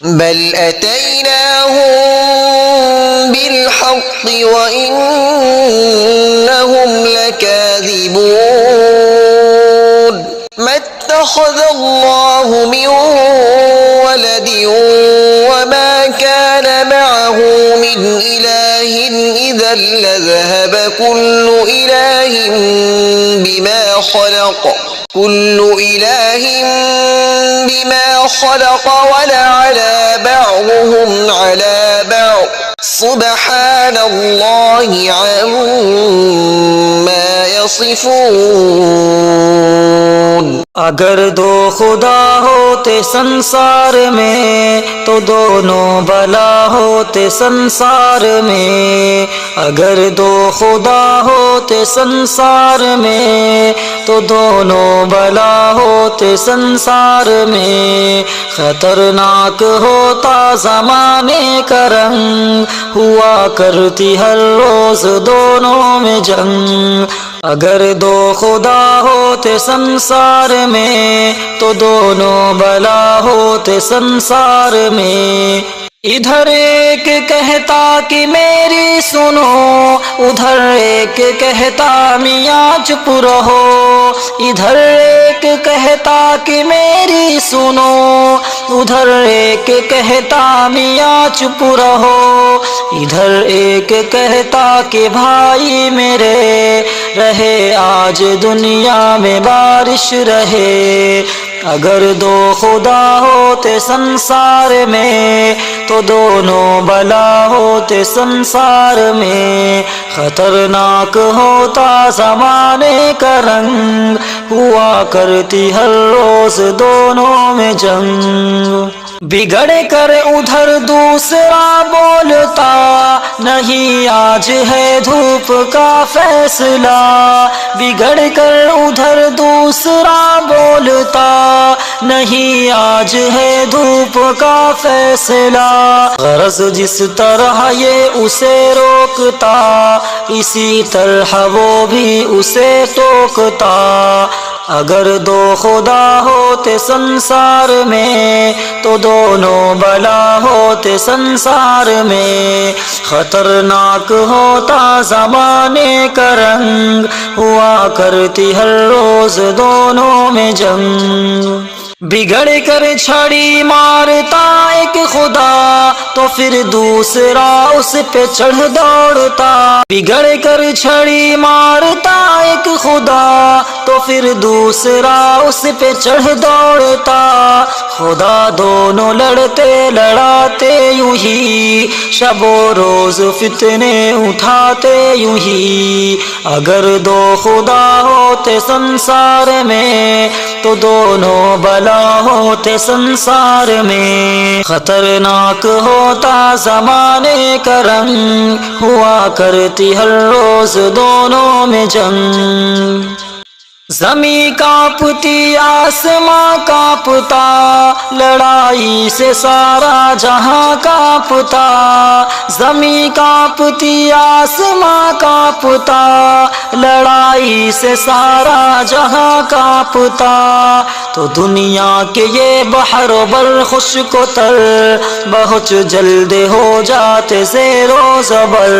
بل أتيناهم بالحق وإنهم لكاذبون ما اتخذ الله من ولد وما كان معه من إله إذا لذهب كل إله بما خلق ولعلى بعضهم على بعض سبحان الله عما يصفون. اگر دو خدا ہوتے سنسار میں تو دونوں بلا ہوتے سنسار میں. اگر دو خدا ہوتے سنسار میں تو دونوں بلا ہوتے سنسار میں. خطرناک ہوتا زمانے کا رنگ ہوا کرتی ہر روز دونوں میں جنگ. اگر دو خدا ہوتے سنسار میں تو دونوں بلا ہوتے سنسار میں. ادھر ایک کہتا کہ میری سنو، ادھر ایک کہتا میاں چپ رہو. ادھر ایک کہتا کہ میری سنو، ادھر ایک کہتا میاں چپ رہو. ادھر ایک کہتا کہ بھائی میرے رہے آج دنیا میں بارش رہے. اگر دو خدا ہوتے سنسار میں تو دونوں بلا ہوتے سنسار میں. خطرناک ہوتا زمانے کا رنگ ہوا کرتی ہر روز دونوں میں جنگ. بگڑ کر ادھر دوسرا بولتا نہیں آج ہے دھوپ کا فیصلہ. بگڑ کر ادھر دوسرا بولتا نہیں آج ہے دھوپ کا فیصلہ. غرض جس طرح یہ اسے روکتا اسی طرح وہ بھی اسے ٹوکتا. اگر دو خدا ہوتے سنسار میں تو دونوں بلا ہوتے سنسار میں. خطرناک ہوتا زمانے کا رنگ ہوا کرتی ہر روز دونوں میں جنگ. بگڑ کر چھڑی مارتا ایک خدا تو پھر دوسرا اس پہ چڑھ دوڑتا. بگڑ کر چھڑی مارتا ایک خدا تو پھر دوسرا اس پہ چڑھ دوڑتا. خدا دونوں لڑتے لڑاتے یوں ہی شب و روز فتنے اٹھاتے یوں ہی. اگر دو خدا ہوتے سنسار میں تو دونوں بلا ہوتے سنسار میں. خطرناک ہوتا زمانے کا رنگ ہوا کرتی ہر روز دونوں میں جنگ. زمیں کانپتی آسماں کانپتا لڑائی سے سارا جہاں کانپتا. زمیں کانپتی آسماں کانپتا لڑائی سے سارا جہاں کانپتا. تو دنیا کے یہ بحر و بر خشک و تر بہت جلد ہو جاتے زیر و زبر.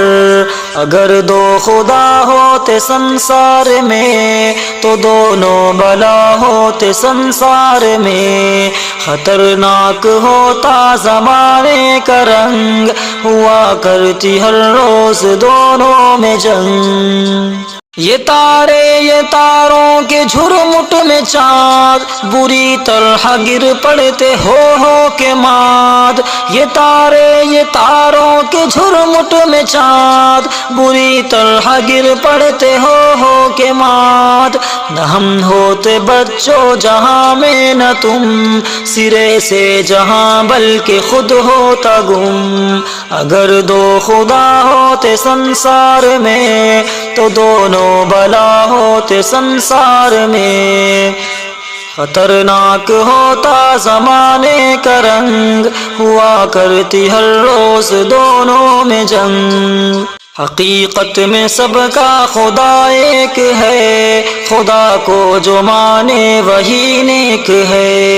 اگر دو خدا ہوتے سنسار میں تو دونوں بلا ہوتے سنسار میں. خطرناک ہوتا زمانے کا رنگ ہوا کرتی ہر روز دونوں میں جنگ. یہ تاروں کے جھرمٹ میں چاند بری طرح گر پڑتے ہو کے ماد. یہ تاروں کے جھرمٹ میں چاند بری طرح گر پڑتے ہو کے ماد. نہ ہم ہوتے بچوں جہاں میں نہ تم سرے سے جہاں بلکہ خود ہوتا گم. اگر دو خدا ہوتے سنسار میں تو دونوں بلا ہوتے سنسار میں. خطرناک ہوتا زمانے کا رنگ ہوا کرتی ہر روز دونوں میں جنگ. حقیقت میں سب کا خدا ایک ہے، خدا کو جو مانے وہی نیک ہے.